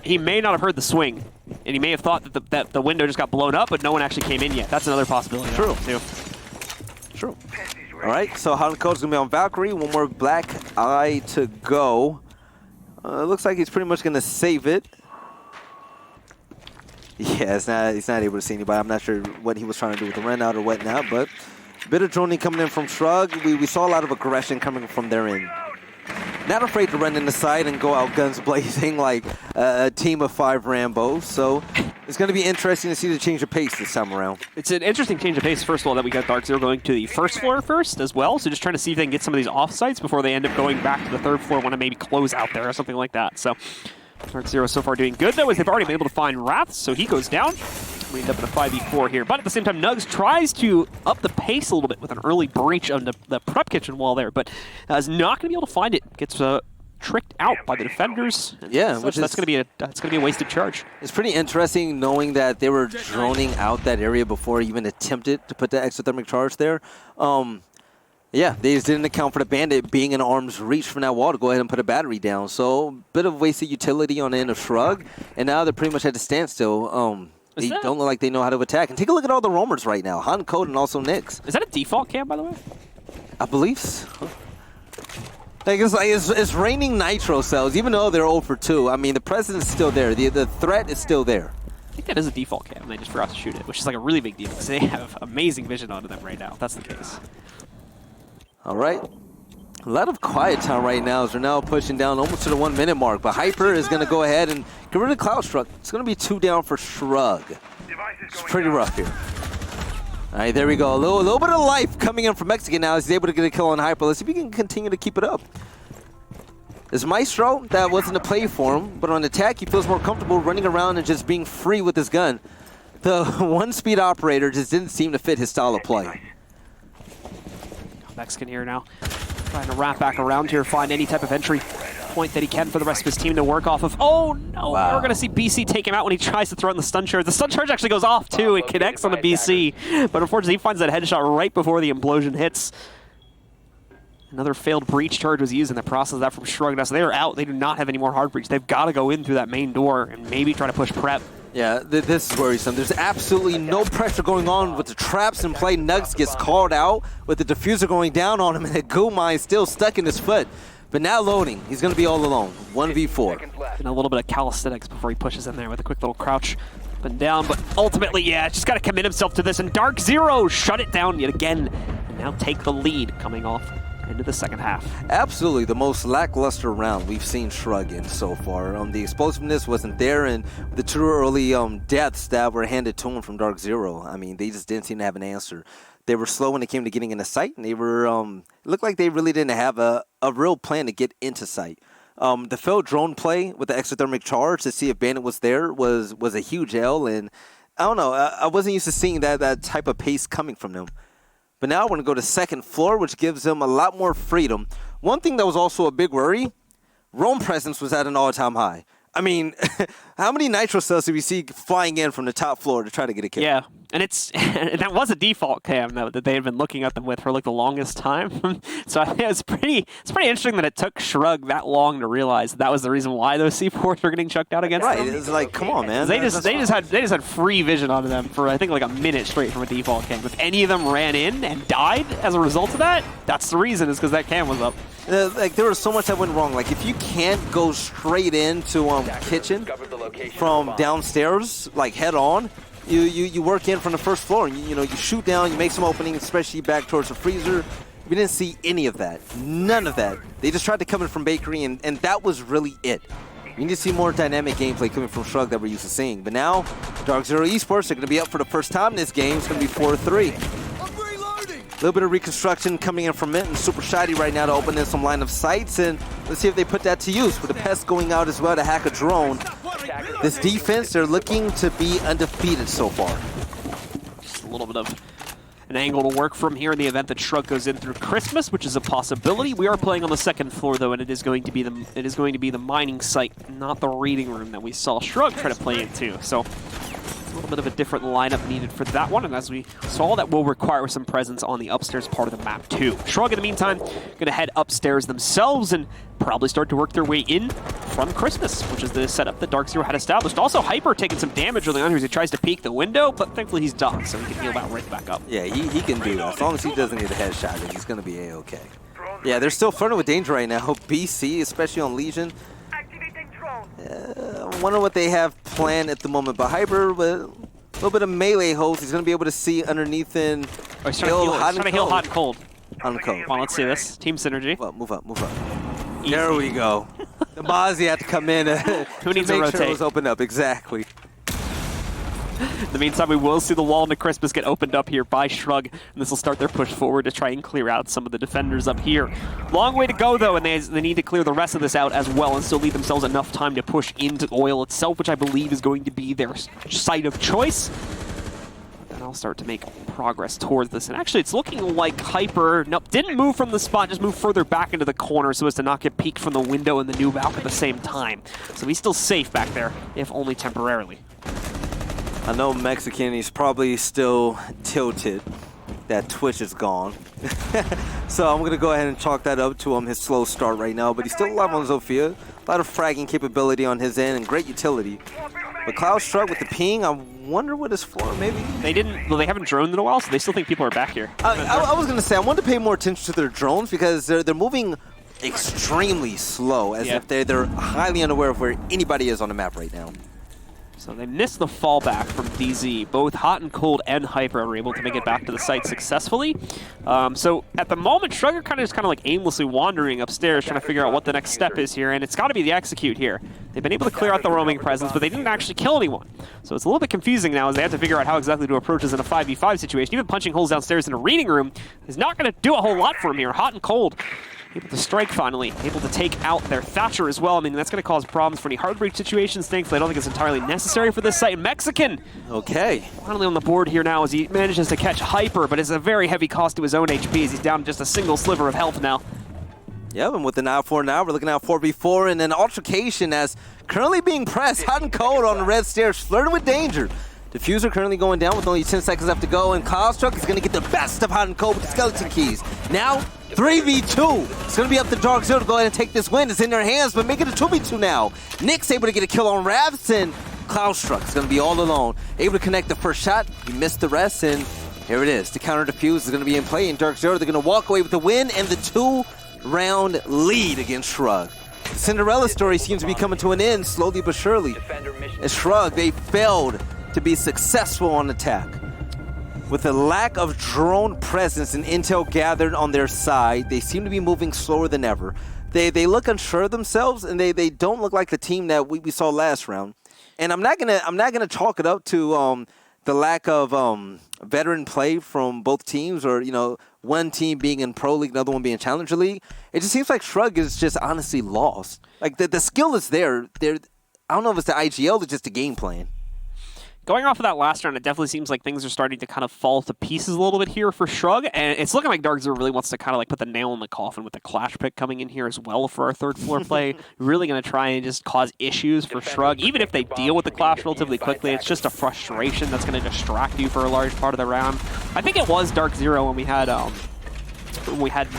He may not have heard the swing, and he may have thought that the window just got blown up, but no one actually came in yet. That's another possibility. True. Too. True. All right, so Hot Code's going to be on Valkyrie. One more Black Eye to go. Looks like he's pretty much going to save it. Yeah, he's not able to see anybody. I'm not sure what he was trying to do with the run out or whatnot, but a bit of droning coming in from Shrug. We saw a lot of aggression coming from their end. Not afraid to run in the side and go out guns blazing like a team of 5 Rambos. So it's going to be interesting to see the change of pace this time around. It's an interesting change of pace, first of all, that we got DarkZero going to the first floor first as well. So just trying to see if they can get some of these offsites before they end up going back to the 3rd floor, want to maybe close out there or something like that. So DarkZero so far doing good, though, as they've already been able to find Wrath, so he goes down. We end up in a 5v4 here. But at the same time, Nugs tries to up the pace a little bit with an early breach on the prep kitchen wall there, but is not going to be able to find it. Gets tricked out by the defenders. Yeah, so that's going to be a wasted charge. It's pretty interesting knowing that they were droning out that area before even attempted to put the exothermic charge there. Yeah, they just didn't account for the bandit being in arm's reach from that wall to go ahead and put a battery down. So a bit of wasted utility on the end of Shrug, and now they're pretty much at a standstill. They don't look like they know how to attack. And take a look at all the roamers right now. Han Code and also Nyx. Is that a default cam, by the way? I believe so. It's raining nitro cells, even though they're 0 for 2. I mean, the presence is still there. The threat is still there. I think that is a default cam, and they just forgot to shoot it, which is like a really big deal, because they have amazing vision onto them right now, if that's the case. All right. A lot of quiet time right now as we're now pushing down almost to the 1 minute mark. But Hyper is going to go ahead and get rid of Cloud Struck. It's going to be 2 down for Shrug. It's pretty rough here. All right, there we go. A little bit of life coming in from Mexican now. He's able to get a kill on Hyper. Let's see if he can continue to keep it up. This Maestro, that wasn't a play for him, but on attack, he feels more comfortable running around and just being free with his gun. The 1-speed operator just didn't seem to fit his style of play. Mexican here now, trying to wrap back around here, find any type of entry point that he can for the rest of his team to work off of. Oh no, wow. We're going to see BC take him out when he tries to throw in the stun charge. The stun charge actually goes off too, it connects on the BC, but unfortunately he finds that headshot right before the implosion hits. Another failed breach charge was used in the process of that from Shrug. Now, so they are out, they do not have any more hard breach. They've got to go in through that main door and maybe try to push prep. Yeah, this is worrisome. There's absolutely no pressure going on with the traps in play. Nugs gets called out with the diffuser going down on him, and the goo mine still stuck in his foot. But now loading, he's going to be all alone. 1v4. And a little bit of calisthenics before he pushes in there with a quick little crouch up and down. But ultimately, yeah, just got to commit himself to this. And DarkZero shut it down yet again. And now take the lead coming off into the second half. Absolutely, the most lackluster round we've seen Shrug in so far. The explosiveness wasn't there, and the 2 early deaths that were handed to him from DarkZero, I mean, they just didn't seem to have an answer. They were slow when it came to getting into sight, and they were it looked like they really didn't have a real plan to get into sight. The failed drone play with the exothermic charge to see if Bandit was there was a huge L, and I don't know, I wasn't used to seeing that type of pace coming from them. But now we're going to go to 2nd floor, which gives them a lot more freedom. One thing that was also a big worry, roam presence was at an all-time high. I mean, how many nitro cells do we see flying in from the top floor to try to get a kill? Yeah, and that was a default cam though that they had been looking at them with for like the longest time. So I think it's pretty interesting that it took Shrug that long to realize that was the reason why those C4s were getting chucked out against them. Right, it's like, come on, man. They just had free vision on them for I think like a minute straight from a default cam. If any of them ran in and died as a result of that, that's the reason, is because that cam was up. Like, there was so much that went wrong. Like, if you can't go straight into kitchen from downstairs, like head on, you work in from the first floor, and you shoot down, you make some openings, especially back towards the freezer. We didn't see any of that, none of that. They just tried to come in from bakery, and that was really it. We need to see more dynamic gameplay coming from Shrug that we're used to seeing. But now, DarkZero Esports are going to be up for the first time in this game. It's going to be 4-3. A little bit of reconstruction coming in from Mint and Super Shiny right now to open in some line of sights, and let's see if they put that to use. With the Pest going out as well to hack a drone. This defense, they're looking to be undefeated so far. Just a little bit of an angle to work from here in the event that Shrug goes in through Christmas, which is a possibility. We are playing on the second floor though, and it is going to be the mining site, not the reading room that we saw Shrug try to play into. So a little bit of a different lineup needed for that one, and as we saw, that will require some presence on the upstairs part of the map too. Shrug, in the meantime, going to head upstairs themselves and probably start to work their way in from Christmas, which is the setup that DarkZero had established. Also, Hyper taking some damage early on as he tries to peek the window, but thankfully he's done, so he can heal that right back up. Yeah, he can do that. As long as he doesn't get a headshot, then he's going to be A-okay. Yeah, they're still flirting with danger right now. BC, especially on Legion. I wonder what they have planned at the moment. But Hyper, with a little bit of melee holes, he's going to be able to see underneath and he's trying to heal hot and cold. Hot and cold. Come on, let's see this. Team synergy. Move up. Easy. There we go. The Mozzie had to come in Who needs to to make rotate? sure it was opened up. Exactly. In the meantime, we will see the wall into Christmas get opened up here by Shrug, and this will start their push forward to try and clear out some of the defenders up here. Long way to go, though, and they need to clear the rest of this out as well and still leave themselves enough time to push into oil itself, which I believe is going to be their site of choice. And I'll start to make progress towards this. And actually, it's looking like Hyper didn't move from the spot, just moved further back into the corner so as to not get peeked from the window and the new Valk at the same time. So he's still safe back there, if only temporarily. I know Mexican, he's probably still tilted that Twitch is gone. So I'm going to go ahead and chalk that up to him, his slow start right now. But he's still alive on Zofia. A lot of fragging capability on his end and great utility. But Cloud Shrug with the ping, I wonder what his floor, maybe? They haven't droned in a while, so they still think people are back here. I was going to say, I want to pay more attention to their drones because they're moving extremely slow, as if they're highly unaware of where anybody is on the map right now. So they missed the fallback from DZ. Both Hot and Cold and Hyper are able to make it back to the site successfully. So at the moment, Shrug are kind of like aimlessly wandering upstairs trying to figure out what the next step is here, and it's got to be the execute here. They've been able to clear out the roaming presence, but they didn't actually kill anyone. So it's a little bit confusing now as they have to figure out how exactly to approach this in a 5v5 situation. Even punching holes downstairs in a reading room is not going to do a whole lot for him here. Hot and Cold able to strike finally, able to take out their Thatcher as well. I mean, that's going to cause problems for any hard breach situations. Thankfully, I don't think it's entirely necessary for this site. Mexican! Okay. Finally on the board here now as he manages to catch Hyper, but it's a very heavy cost to his own HP as he's down to just a single sliver of health now. Yep, and with the 9-4 now, we're looking at 4v4, and then Altercation as currently being pressed. Hot and Cold on the red stairs, flirting with danger. Diffuser currently going down with only 10 seconds left to go, and Cloudstruck is going to get the best of Hot and Cold with the skeleton keys. Now, 3v2. It's going to be up to DarkZero to go ahead and take this win. It's in their hands, but make it a 2v2 now. Nick's able to get a kill on Ravs, and Cloudstruck is going to be all alone. Able to connect the first shot. He missed the rest, and here it is. The counter defuse is going to be in play, and DarkZero, they're going to walk away with the win and the 2-round lead against Shrug. The Cinderella story seems to be coming to an end slowly but surely. As Shrug, they failed to be successful on attack. With a lack of drone presence and intel gathered on their side, they seem to be moving slower than ever. They look unsure of themselves, and they don't look like the team that we saw last round. And I'm not gonna chalk it up to the lack of veteran play from both teams, or one team being in Pro League, another one being Challenger League. It just seems like Shrug is just honestly lost. Like the skill is there. I don't know if it's the IGL or just the game plan. Going off of that last round, it definitely seems like things are starting to kind of fall to pieces a little bit here for Shrug, and it's looking like DarkZero really wants to kind of like put the nail in the coffin with the Clash pick coming in here as well for our third floor play. Really going to try and just cause issues for Shrug. Even if they deal with the Clash relatively quickly, it's just a frustration that's going to distract you for a large part of the round. I think it was DarkZero when we had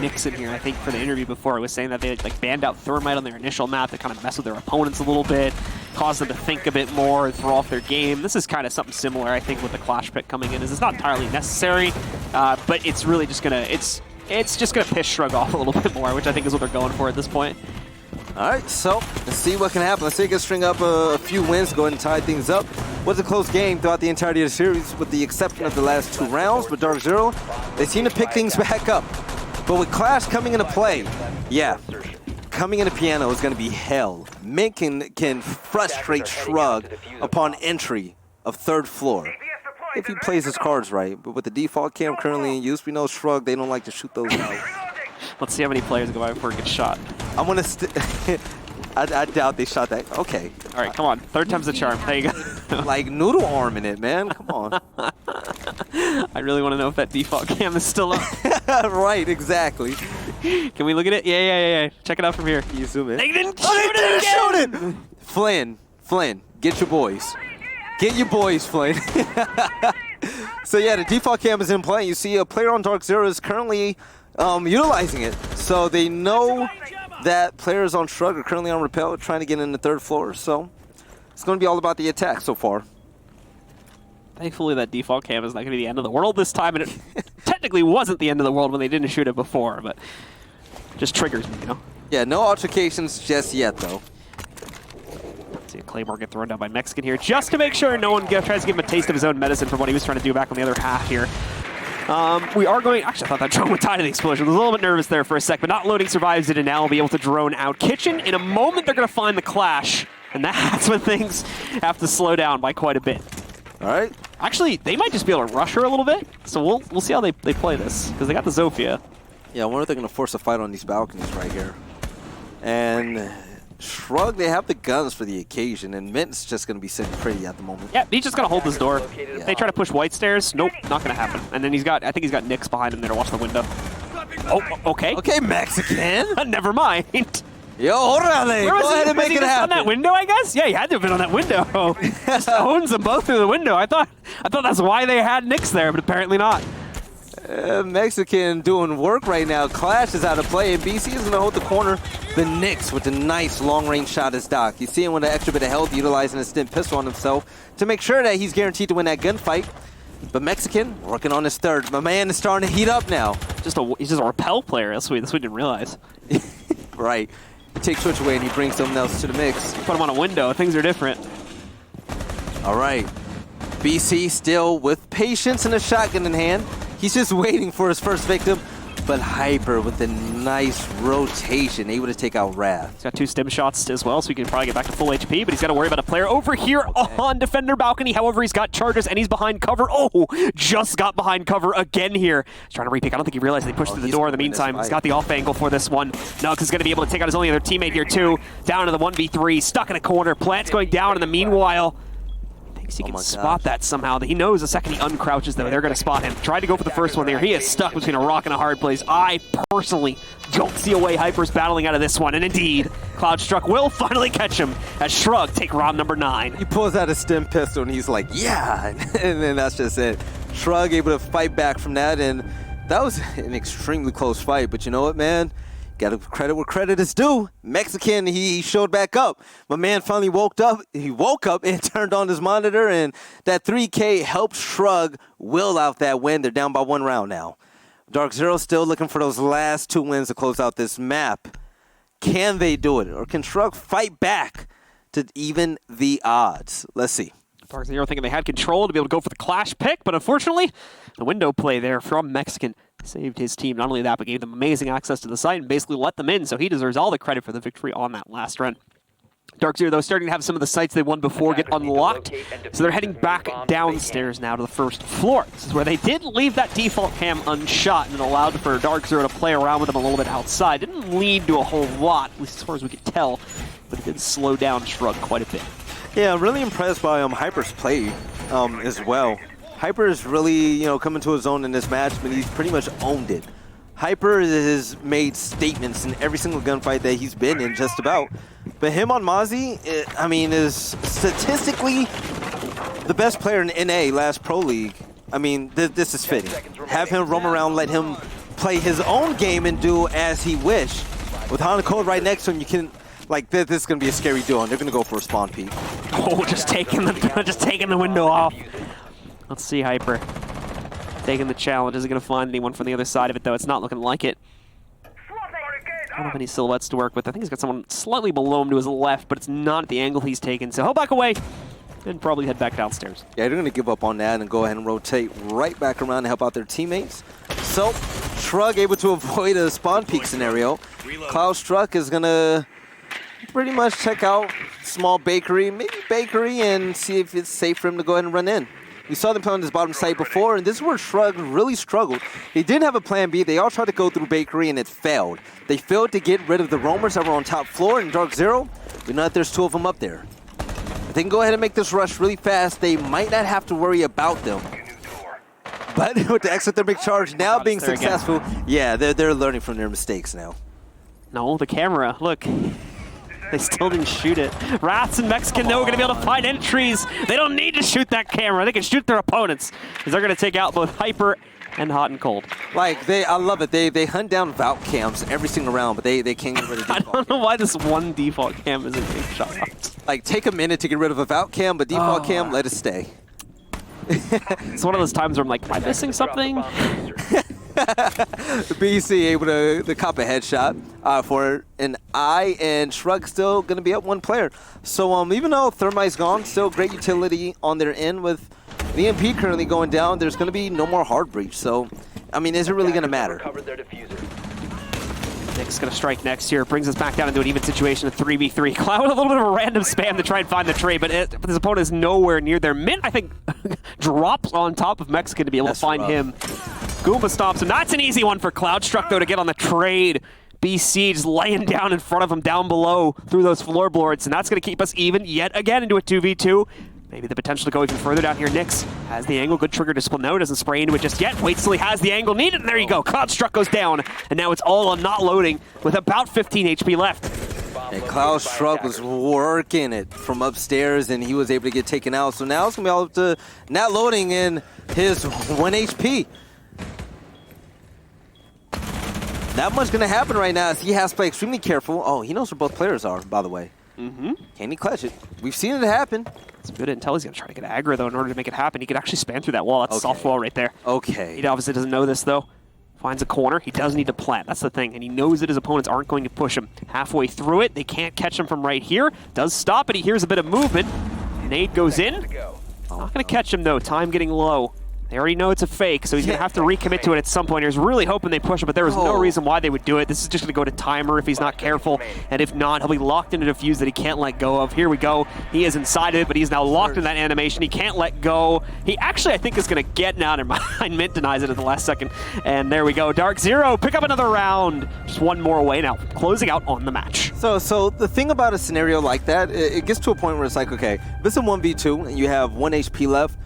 Nix in here, I think, for the interview before. It was saying that they like banned out Thermite on their initial map to kind of mess with their opponents a little bit, cause them to think a bit more, and throw off their game. This is kind of something similar, I think, with the Clash pick coming in. It's not entirely necessary, but it's really just gonna it's just gonna piss Shrug off a little bit more, which I think is what they're going for at this point. All right, so let's see what can happen. Let's see if they can string up a few wins, go ahead and tie things up. Was a close game throughout the entirety of the series, with the exception of the last 2 rounds. But DarkZero, they seem to pick things back up. But with Clash coming into play, yeah, coming into piano is going to be hell. Mint can frustrate Shrug upon entry of third floor, if he plays his cards right. But with the default cam currently in use, we know Shrug, they don't like to shoot those out. Let's see how many players go by before it gets shot. I'm going to... I doubt they shot that. Okay. All right, come on. Third time's the charm. There you go. Like noodle arm in it, man. Come on. I really want to know if that default cam is still up. Right, exactly. Can we look at it? Yeah. Check it out from here. You zoom in. They didn't shoot it! Flynn, get your boys. Get your boys, Flynn. So yeah, the default cam is in play. You see a player on DarkZero is currently utilizing it. So they know that players on Shrug are currently on Repel, trying to get in the third floor. So it's going to be all about the attack so far. Thankfully, that default cam is not going to be the end of the world this time, and it technically wasn't the end of the world when they didn't shoot it before, but just triggers me, you know? Yeah, no altercations just yet, though. See a Claymore get thrown down by Mexican here, just to make sure no one tries to give him a taste of his own medicine from what he was trying to do back on the other half here. We are going... Actually, I thought that drone would die to the explosion. I was a little bit nervous there for a sec, but not loading survives it, and now will be able to drone out Kitchen. In a moment, they're going to find the Clash, and that's when things have to slow down by quite a bit. All right. Actually, they might just be able to rush her a little bit, so we'll see how they play this, because they got the Zofia. Yeah, I wonder if they're going to force a fight on these balconies right here. And Shrug, they have the guns for the occasion, and Mint's just going to be sitting pretty at the moment. Yeah, he's just going to hold this door. If they try to push white stairs, nope, not going to happen. And then I think he's got Nix behind him there to watch the window. Oh, okay. Okay, Mexican. Never mind. Yo, hold on there. Go ahead and make it happen. On that window, I guess? Yeah, he had to have been on that window. Just owns them both through the window. I thought that's why they had Nix there, but apparently not. Mexican doing work right now. Clash is out of play, and BC is going to hold the corner. The Nix with a nice long-range shot as Doc. You see him with an extra bit of health, utilizing a stim pistol on himself to make sure that he's guaranteed to win that gunfight. But Mexican working on his third. My man is starting to heat up now. He's just a Repel player. That's what we didn't realize. Right. He takes Switch away and he brings something else to the mix. Put him on a window. Things are different. All right. BC still with patience and a shotgun in hand. He's just waiting for his first victim. But Hyper with a nice rotation, able to take out Wrath. He's got 2 stim shots as well, so he can probably get back to full HP, but he's got to worry about a player over here on Defender Balcony. However, he's got charges and he's behind cover. Oh, just got behind cover again here. He's trying to repick. I don't think he realized they pushed through the door in the meantime. He's got the off angle for this one. Nugs is going to be able to take out his only other teammate here too. Down to the 1v3, stuck in a corner. Plant's going down in the meanwhile. He can spot that somehow. He knows the second he uncrouches, though, they're going to spot him. Tried to go for the first one there. He is stuck between a rock and a hard place. I personally don't see a way Hyper's battling out of this one. And indeed, Cloudstruck will finally catch him as Shrug take round number 9. He pulls out a stim pistol and he's like, yeah! And then that's just it. Shrug able to fight back from that, and that was an extremely close fight. But you know what, man? Got to credit where credit is due. Mexican, he showed back up. My man finally woke up. He woke up and turned on his monitor, and that 3K helped Shrug will out that win. They're down by 1 round now. DarkZero still looking for those last 2 wins to close out this map. Can they do it? Or can Shrug fight back to even the odds? Let's see. DarkZero thinking they had control to be able to go for the Clash pick, but unfortunately, the window play there from Mexican saved his team. Not only that, but gave them amazing access to the site and basically let them in, so he deserves all the credit for the victory on that last run. DarkZero, though, starting to have some of the sites they won before get unlocked, so they're heading back downstairs now to the first floor. This is where they did leave that default cam unshot and allowed for DarkZero to play around with them a little bit outside. Didn't lead to a whole lot, at least as far as we could tell, but it did slow down Shrug quite a bit. Yeah, I'm really impressed by Hyper's play as well. Hyper is really, you know, coming to his own in this match, but he's pretty much owned it. Hyper has made statements in every single gunfight that he's been in, just about. But him on Mozzie, I mean, is statistically the best player in NA last Pro League. I mean, this is fitting. Have him roam around, let him play his own game and do as he wish. With Hana Cold right next to him, you can, like, this is going to be a scary duo, and they're going to go for a spawn peek. Oh, just taking the window off. Let's see Hyper taking the challenge. Isn't going to find anyone from the other side of it, though. It's not looking like it. I don't have any silhouettes to work with. I think he's got someone slightly below him to his left, but it's not at the angle he's taken. So he'll back away and probably head back downstairs. Yeah, they're going to give up on that and go ahead and rotate right back around to help out their teammates. So, Shrug able to avoid a spawn peek scenario. Cloudstruck is going to pretty much check out small bakery, maybe bakery, and see if it's safe for him to go ahead and run in. We saw them play on this bottom site before, and this is where Shrug really struggled. They didn't have a plan B. They all tried to go through bakery, and it failed. They failed to get rid of the roamers that were on top floor in DarkZero. We know that there's 2 of them up there. If they can go ahead and make this rush really fast, they might not have to worry about them. But with the exothermic charge now being successful, yeah, they're learning from their mistakes now. No, the camera, look. They still didn't shoot it. Rats and Mexican, though, are going to be able to find entries. They don't need to shoot that camera. They can shoot their opponents, because they're going to take out both Hyper and Hot and Cold. Like, I love it. They hunt down Valk cams every single round, but they can't get rid of default. I don't know why this one default cam isn't being shot. Like, take a minute to get rid of a Valk cam, but default cam, let it stay. It's one of those times where I'm like, am I missing something? BC able to cop a headshot for an eye, and Shrug still going to be up 1 player. So even though Thermite's gone, still great utility on their end with the EMP currently going down. There's going to be no more hard breach. So, I mean, is it really going to matter? Nick's going to strike next here. Brings us back down into an even situation of 3v3. Cloud a little bit of a random spam to try and find the trade, but his opponent is nowhere near there. Mint, I think, drops on top of Mexican to be able to find him. Goomba stops him. That's an easy one for Cloudstruck, though, to get on the trade. BC just laying down in front of him down below through those floorboards, and that's going to keep us even yet again into a 2v2. Maybe the potential to go even further down here. Nix has the angle. Good trigger discipline. No, doesn't spray into it just yet. Waits till he has the angle needed, and there you go. Cloudstruck goes down, and now it's all on not loading with about 15 HP left. And Cloudstruck was working it from upstairs, and he was able to get taken out. So now it's going to be all up to not loading in his 1 HP. Not much going to happen right now as he has to play extremely careful. Oh, he knows where both players are, by the way. Can he clutch it? We've seen it happen. It's good intel. He's going to try to get aggro, though, in order to make it happen. He could actually span through that wall. That's a soft wall right there. Okay. He obviously doesn't know this, though. Finds a corner. He does need to plant. That's the thing. And he knows that his opponents aren't going to push him. Halfway through it, they can't catch him from right here. Does stop it. He hears a bit of movement. Nade goes in. Not going to catch him, though. Time getting low. They already know it's a fake, so he's going to have to recommit to it at some point. He was really hoping they push it, but there was no reason why they would do it. This is just going to go to timer if he's not careful, and if not, he'll be locked in a defuse that he can't let go of. Here we go. He is inside of it, but he's now locked in that animation. He can't let go. He actually, I think, is going to get now. Never mind. Mint denies it at the last second, and there we go. DarkZero, pick up another round. Just 1 more away now, closing out on the match. So the thing about a scenario like that, it gets to a point where it's like, okay, if it's a 1v2 and you have 1 HP left,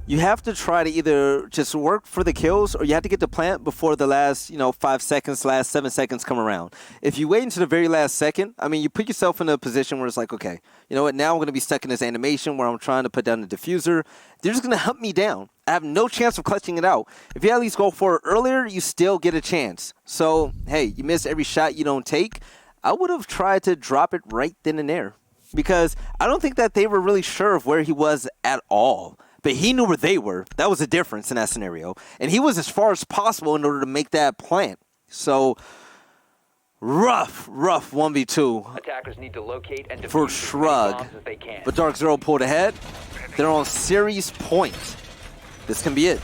you have to try to either just work for the kills, or you have to get the plant before the last, 5 seconds, last 7 seconds come around. If you wait until the very last second, I mean, you put yourself in a position where it's like, okay, you know what, now I'm going to be stuck in this animation where I'm trying to put down the diffuser. They're just going to hunt me down. I have no chance of clutching it out. If you at least go for it earlier, you still get a chance. So, hey, you miss every shot you don't take. I would have tried to drop it right then and there, because I don't think that they were really sure of where he was at all. But he knew where they were. That was the difference in that scenario. And he was as far as possible in order to make that plant. So, rough 1v2 Attackers need to locate and for Shrug. But DarkZero pulled ahead. They're on series point. This can be it.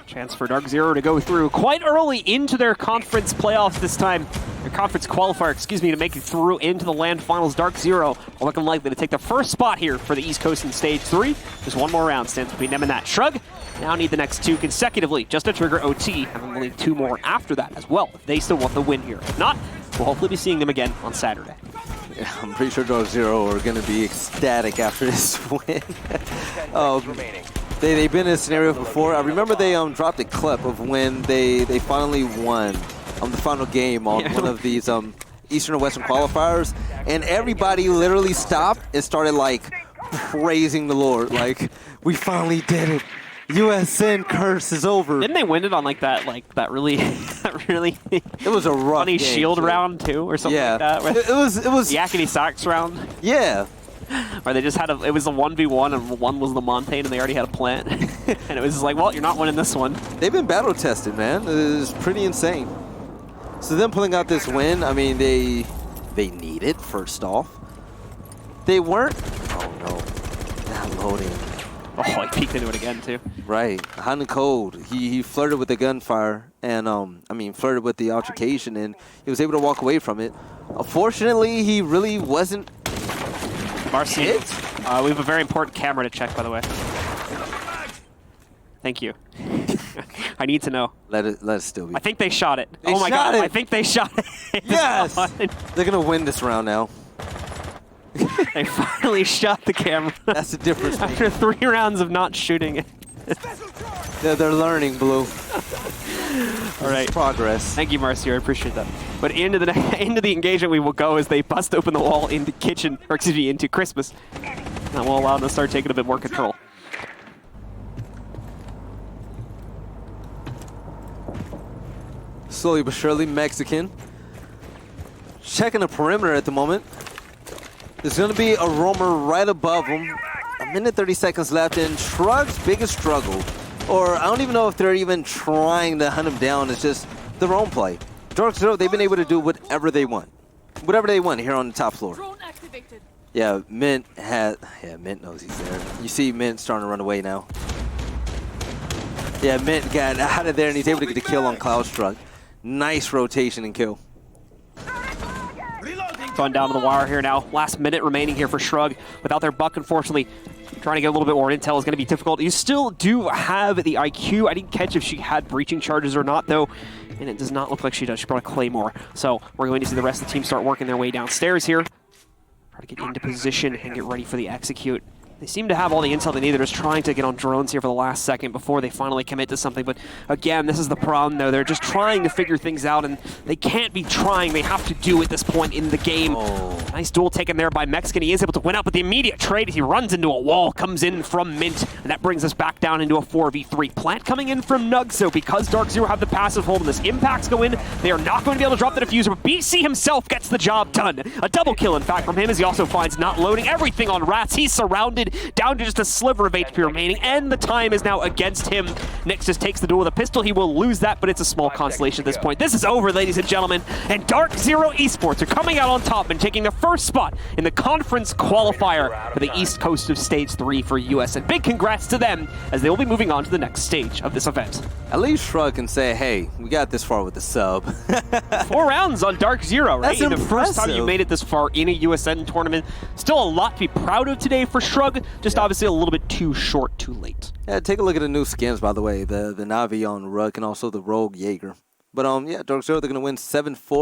Chance for DarkZero to go through quite early into their conference playoffs this time. Their conference qualifier, excuse me, to make it through into the LAN finals. DarkZero are looking likely to take the first spot here for the East Coast in Stage 3. Just 1 more round stands between them and that. Shrug now need the next 2 consecutively just to trigger OT, and we'll need 2 more after that as well if they still want the win here. If not, we'll hopefully be seeing them again on Saturday. I'm pretty sure DarkZero are going to be ecstatic after this win. They've been in a scenario before. I remember they dropped a clip of when they finally won the final game on one of these Eastern or Western qualifiers, and everybody literally stopped and started like praising the Lord, like, we finally did it. USN curse is over. Didn't they win it on like that really it was a rough funny game, shield too. Round too, or something like that? It was the Yakety Sax round. Yeah. Where they just had it was a 1v1 and one was the Montane and they already had a plant. And it was just like, well, you're not winning this one. They've been battle tested, man. It's pretty insane. So them pulling out this win, I mean, they need it, first off. They weren't. Oh no. Not loading. Oh, he peeked into it again too. Right. Hot and cold. He flirted with the gunfire and flirted with the altercation, and he was able to walk away from it. Unfortunately, he really wasn't. Marcy, we have a very important camera to check, by the way. Thank you. I need to know. Let it still be. I think they shot it. They oh my shot god! it. I think they shot it. Yes. They're gonna win this round now. They finally shot the camera. That's the difference. After 3 rounds of not shooting it. They're learning, Blue. All right. Progress. Thank you, Marcio. I appreciate that. But into the engagement we will go as they bust open the wall into kitchen, or excuse me, into Christmas. That will allow them to start taking a bit more control. Slowly but surely, Mexican. Checking the perimeter at the moment. There's going to be a roamer right above him. 1:30 seconds left, and Shrug's biggest struggle, or I don't even know if they're even trying to hunt him down, it's just their own play. DarkZero, they've been able to do whatever they want. Whatever they want here on the top floor. Yeah, Mint knows he's there. You see Mint starting to run away now. Yeah, Mint got out of there, and he's able to get the kill on Cloudstruck. Nice rotation and kill. Going down to the wire here now. Last minute remaining here for Shrug. Without their buck, unfortunately, trying to get a little bit more intel is going to be difficult. You still do have the IQ. I didn't catch if she had breaching charges or not, though, and it does not look like she does. She brought a Claymore. So we're going to see the rest of the team start working their way downstairs here. Try to get into position and get ready for the execute. They seem to have all the intel they need. They're just trying to get on drones here for the last second before they finally commit to something. But again, this is the problem, though. They're just trying to figure things out, and they can't be trying. They have to do at this point in the game. Oh. Nice duel taken there by Mexican. He is able to win out, but the immediate trade, he runs into a wall, comes in from Mint, and that brings us back down into a 4v3. Plant coming in from Nug, so because DarkZero have the passive hold and this impacts go in, they are not going to be able to drop the diffuser, but BC himself gets the job done. A double kill, in fact, from him, as he also finds not loading everything on Rats. He's surrounded, down to just a sliver of HP remaining, and the time is now against him. Nyx just takes the duel with a pistol. He will lose that, but it's a small consolation at this point. This is over, ladies and gentlemen, and DarkZero Esports are coming out on top and taking the first spot in the conference qualifier for the East Coast of Stage 3 for US. And big congrats to them, as they will be moving on to the next stage of this event. At least Shrug can say, hey, we got this far with the sub. 4 rounds on DarkZero, right? That's in the first time impressive. you made it this far in a USN tournament. Still a lot to be proud of today for Shrug, just obviously a little bit too short, too late. Yeah, take a look at the new skins, by the way. The Navi on Rug and also the Rogue Jaeger. But yeah, DarkZero, they're going to win 7-4.